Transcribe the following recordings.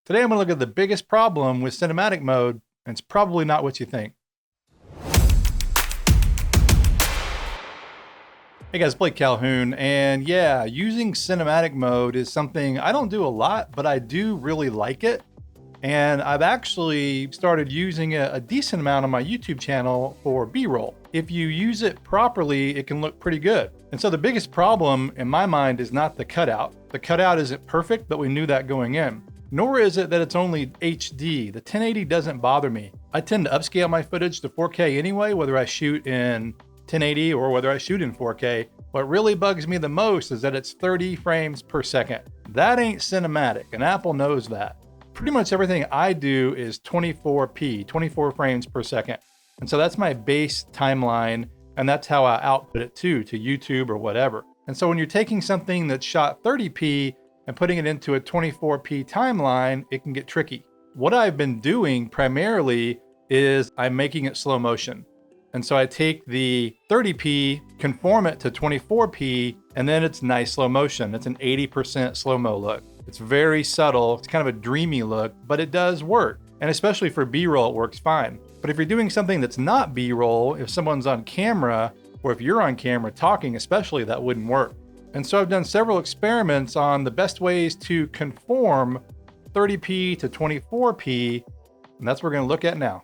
Today I'm going to look at the biggest problem with cinematic mode, and it's probably not what you think. Hey guys, Blake Calhoun, and yeah, using cinematic mode is something I don't do a lot, but I do really like it. And I've actually started using it a decent amount on my YouTube channel for B-roll. If you use it properly, it can look pretty good. And so the biggest problem in my mind is not the cutout. The cutout isn't perfect, but we knew that going in. Nor is it that it's only HD. The 1080 doesn't bother me. I tend to upscale my footage to 4K anyway, whether I shoot in 1080 or whether I shoot in 4K. What really bugs me the most is that it's 30 frames per second. That ain't cinematic, and Apple knows that. Pretty much everything I do is 24p, 24 frames per second. And so that's my base timeline, and that's how I output it to YouTube or whatever. And so when you're taking something that's shot 30p and putting it into a 24p timeline, it can get tricky. What I've been doing primarily is I'm making it slow motion. And so I take the 30p, conform it to 24p, and then it's nice slow motion. It's an 80% slow-mo look. It's very subtle. It's kind of a dreamy look, but it does work. And especially for B-roll, it works fine. But if you're doing something that's not B-roll, if someone's on camera, or if you're on camera talking especially, that wouldn't work. And so I've done several experiments on the best ways to conform 30p to 24p, and that's what we're going to look at now.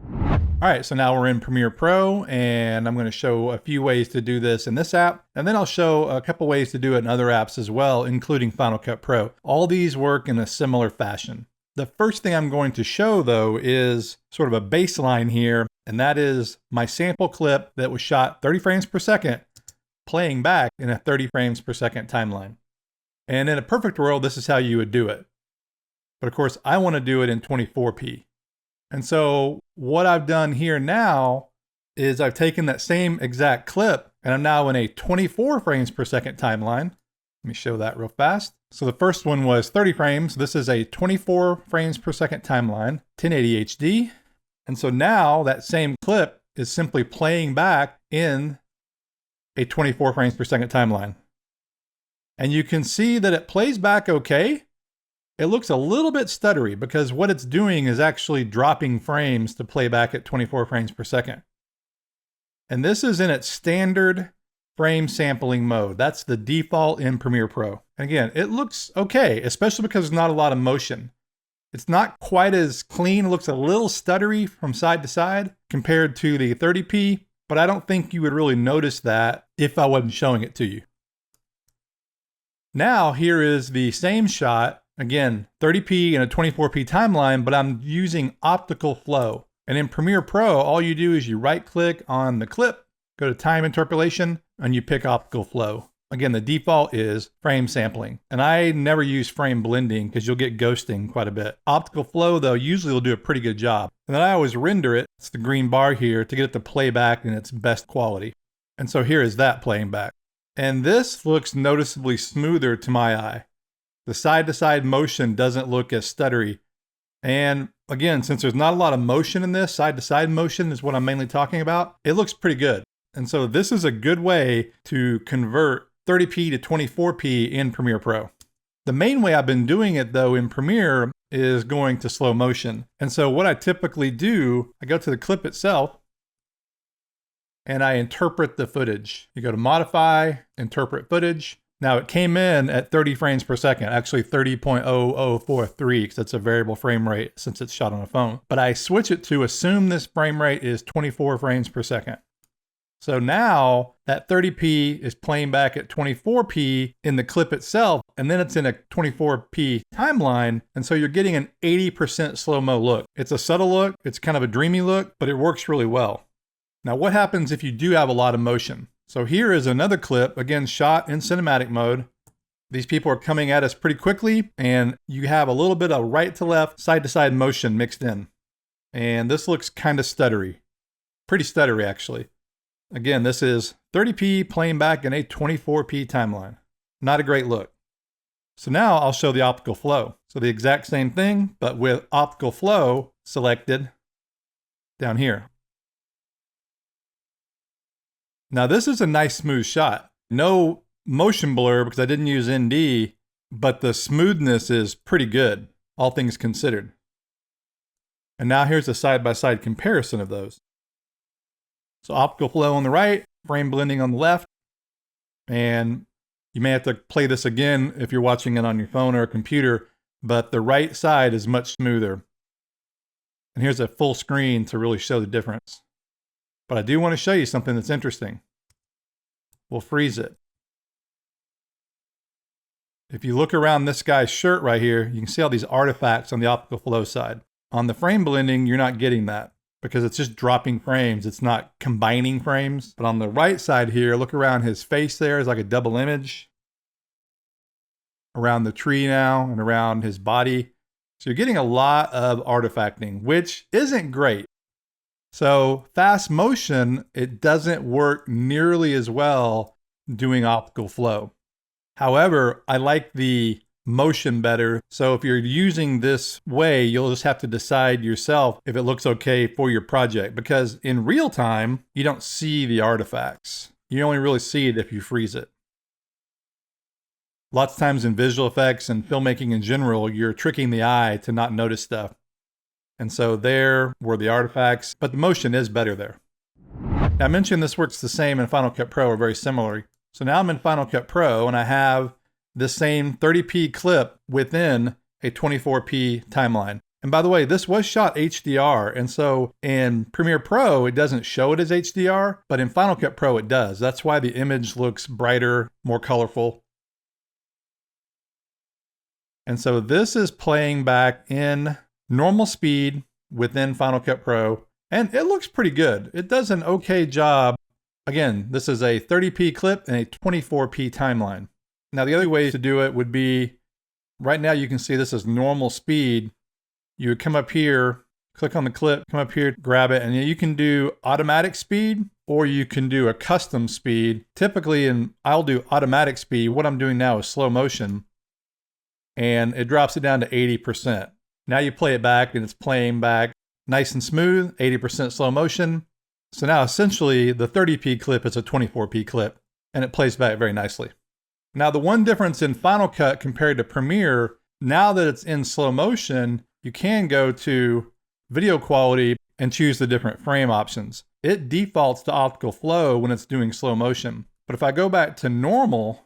All right, so now we're in Premiere Pro, and I'm going to show a few ways to do this in this app, and then I'll show a couple ways to do it in other apps as well, including Final Cut Pro. All these work in a similar fashion. The first thing I'm going to show, though, is sort of a baseline here, and that is my sample clip that was shot 30 frames per second, playing back in a 30 frames per second timeline. And in a perfect world, this is how you would do it. But of course, I want to do it in 24p. And so what I've done here now is I've taken that same exact clip and I'm now in a 24 frames per second timeline. Let me show that real fast. So the first one was 30 frames. This is a 24 frames per second timeline, 1080 HD. And so now that same clip is simply playing back in a 24 frames per second timeline. And you can see that it plays back okay. It looks a little bit stuttery because what it's doing is actually dropping frames to play back at 24 frames per second. And this is in its standard frame sampling mode. That's the default in Premiere Pro. And again, it looks okay, especially because there's not a lot of motion. It's not quite as clean. It looks a little stuttery from side to side compared to the 30p, but I don't think you would really notice that if I wasn't showing it to you. Now, here is the same shot. Again, 30p and a 24p timeline, but I'm using optical flow. And in Premiere Pro, all you do is you right click on the clip, go to time interpolation, and you pick optical flow. Again, the default is frame sampling. And I never use frame blending because you'll get ghosting quite a bit. Optical flow, though, usually will do a pretty good job. And then I always render it, it's the green bar here, to get it to play back in its best quality. And so here is that playing back. And this looks noticeably smoother to my eye. The side-to-side motion doesn't look as stuttery. And again, since there's not a lot of motion in this, side-to-side motion is what I'm mainly talking about, it looks pretty good. And so this is a good way to convert 30p to 24p in Premiere Pro. The main way I've been doing it, though, in Premiere is going to slow motion. And so what I typically do, I go to the clip itself, and I interpret the footage. You go to Modify, Interpret Footage. Now it came in at 30 frames per second, actually 30.0043, because that's a variable frame rate since it's shot on a phone. But I switch it to assume this frame rate is 24 frames per second. So now that 30p is playing back at 24p in the clip itself, and then it's in a 24p timeline. And so you're getting an 80% slow-mo look. It's a subtle look, it's kind of a dreamy look, but it works really well. Now what happens if you do have a lot of motion? So here is another clip, again, shot in cinematic mode. These people are coming at us pretty quickly, and you have a little bit of right to left, side to side motion mixed in. And this looks kind of stuttery. Pretty stuttery, actually. Again, this is 30p playing back in a 24p timeline. Not a great look. So now I'll show the optical flow. So the exact same thing, but with optical flow selected down here. Now this is a nice smooth shot. No motion blur because I didn't use ND, but the smoothness is pretty good. all things considered. And now here's a side-by-side comparison of those. So optical flow on the right, frame blending on the left. And you may have to play this again if you're watching it on your phone or a computer, but the right side is much smoother. And here's a full screen to really show the difference. But I do want to show you something that's interesting. We'll freeze it. If you look around this guy's shirt right here, you can see all these artifacts on the optical flow side. On the frame blending, you're not getting that because it's just dropping frames. It's not combining frames. But on the right side here, look around his face there is like a double image. Around the tree now and around his body. So you're getting a lot of artifacting, which isn't great. So fast motion, it doesn't work nearly as well doing optical flow. However, I like the motion better. So if you're using this way, you'll just have to decide yourself if it looks okay for your project, because in real time, you don't see the artifacts. You only really see it if you freeze it. Lots of times in visual effects and filmmaking in general, you're tricking the eye to not notice stuff. And so there were the artifacts, but the motion is better there. Now I mentioned this works the same in Final Cut Pro or very similarly. So now I'm in Final Cut Pro and I have the same 30p clip within a 24p timeline. And by the way, this was shot HDR. And so in Premiere Pro, it doesn't show it as HDR, but in Final Cut Pro, it does. That's why the image looks brighter, more colorful. And so this is playing back in normal speed within Final Cut Pro, and it looks pretty good. It does an okay job. Again, this is a 30p clip and a 24p timeline. Now, the other way to do it would be, right now you can see this is normal speed. You would come up here, click on the clip, come up here, grab it, and you can do automatic speed or you can do a custom speed. Typically, I'll do automatic speed. What I'm doing now is slow motion, and it drops it down to 80%. Now you play it back and it's playing back nice and smooth, 80% slow motion. So now essentially the 30p clip is a 24p clip and it plays back very nicely. Now the one difference in Final Cut compared to Premiere, now that it's in slow motion, you can go to video quality and choose the different frame options. It defaults to optical flow when it's doing slow motion. But if I go back to normal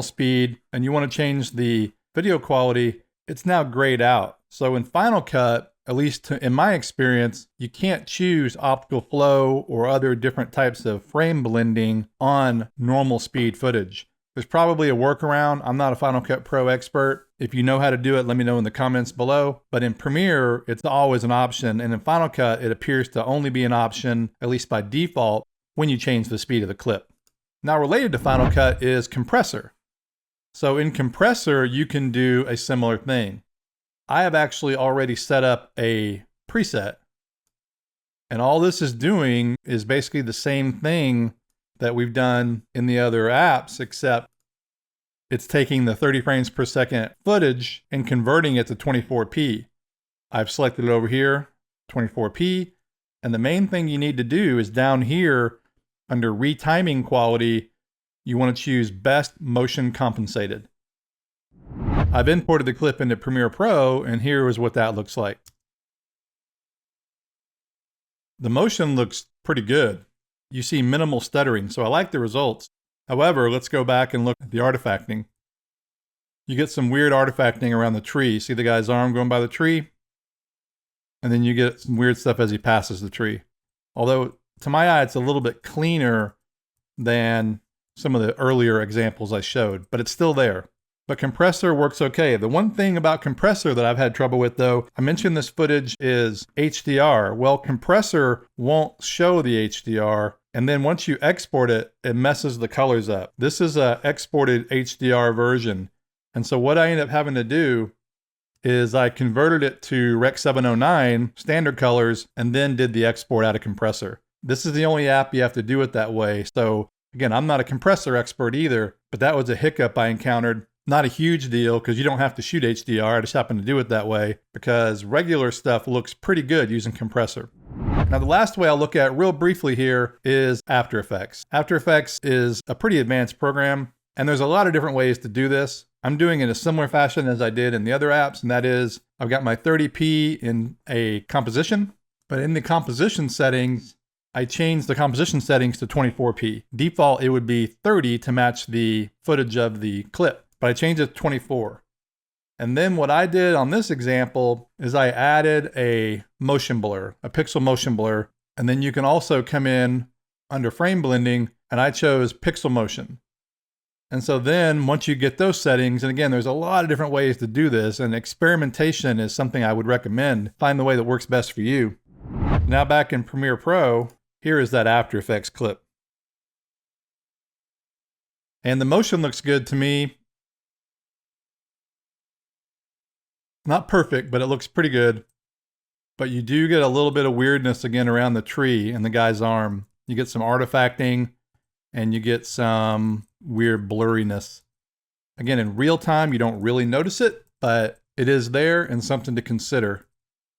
speed and you want to change the video quality, it's now grayed out. So in Final Cut, at least in my experience, you can't choose optical flow or other different types of frame blending on normal speed footage. There's probably a workaround. I'm not a Final Cut Pro expert. If you know how to do it, let me know in the comments below. But in Premiere, it's always an option. And in Final Cut, it appears to only be an option, at least by default, when you change the speed of the clip. Now related to Final Cut is Compressor. So in Compressor, you can do a similar thing. I have actually already set up a preset. And all this is doing is basically the same thing that we've done in the other apps, except it's taking the 30 frames per second footage and converting it to 24p. I've selected it over here, 24p. And the main thing you need to do is down here under retiming quality, you want to choose best motion compensated. I've imported the clip into Premiere Pro, and here is what that looks like. The motion looks pretty good. You see minimal stuttering, so I like the results. However, let's go back and look at the artifacting. You get some weird artifacting around the tree. See the guy's arm going by the tree? And then you get some weird stuff as he passes the tree. Although, to my eye, it's a little bit cleaner than some of the earlier examples I showed, but it's still there. But Compressor works okay. The one thing about Compressor that I've had trouble with, though, I mentioned this footage is HDR. Well, Compressor won't show the HDR, and then once you export it, it messes the colors up. This is an exported HDR version, and so what I ended up having to do is I converted it to Rec 709 standard colors and then did the export out of Compressor. This is the only app you have to do it that way. So again, I'm not a Compressor expert either, but that was a hiccup I encountered. Not a huge deal because you don't have to shoot HDR. I just happen to do it that way because regular stuff looks pretty good using Compressor. Now the last way I'll look at real briefly here is After Effects. After Effects is a pretty advanced program. And there's a lot of different ways to do this. I'm doing it in a similar fashion as I did in the other apps, and that is I've got my 30p in a composition, but in the composition settings, I changed the composition settings to 24p. Default, it would be 30 to match the footage of the clip, but I changed it to 24. And then what I did on this example is I added a motion blur, a pixel motion blur, and then you can also come in under frame blending, and I chose pixel motion. And so then once you get those settings, and again, there's a lot of different ways to do this, and experimentation is something I would recommend. Find the way that works best for you. Now back in Premiere Pro, here is that After Effects clip. And the motion looks good to me. Not perfect, but it looks pretty good. But you do get a little bit of weirdness again around the tree and the guy's arm. You get some artifacting and you get some weird blurriness. Again, in real time, you don't really notice it, but it is there and something to consider.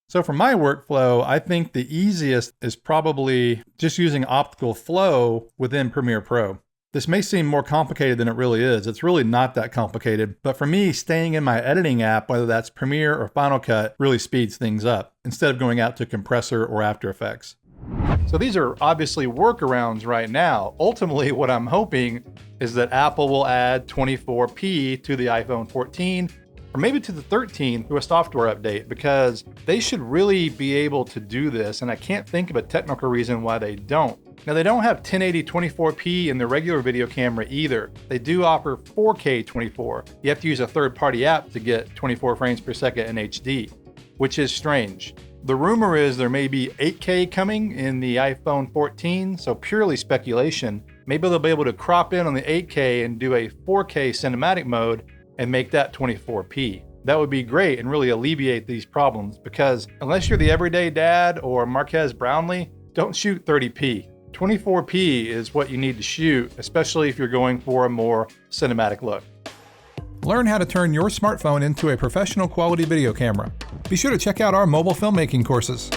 So for my workflow, I think the easiest is probably just using optical flow within Premiere Pro. This may seem more complicated than it really is. It's really not that complicated. But for me, staying in my editing app, whether that's Premiere or Final Cut, really speeds things up instead of going out to Compressor or After Effects. So these are obviously workarounds right now. Ultimately, what I'm hoping is that Apple will add 24p to the iPhone 14 or maybe to the 13 through a software update, because they should really be able to do this. And I can't think of a technical reason why they don't. Now, they don't have 1080 24p in the regular video camera either. They do offer 4K 24. You have to use a third-party app to get 24 frames per second in HD, which is strange. The rumor is there may be 8K coming in the iPhone 14, so purely speculation. Maybe they'll be able to crop in on the 8K and do a 4K cinematic mode and make that 24p. That would be great and really alleviate these problems, because unless you're the everyday dad or Marquez Brownlee, don't shoot 30p. 24p is what you need to shoot, especially if you're going for a more cinematic look. Learn how to turn your smartphone into a professional quality video camera. Be sure to check out our mobile filmmaking courses.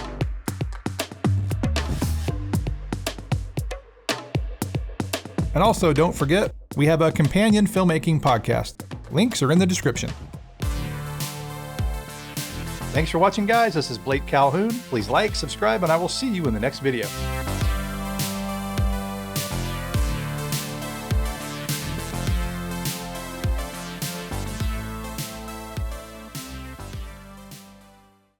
And also, don't forget, we have a companion filmmaking podcast. Links are in the description. Thanks for watching, guys. This is Blake Calhoun. Please like, subscribe, and I will see you in the next video.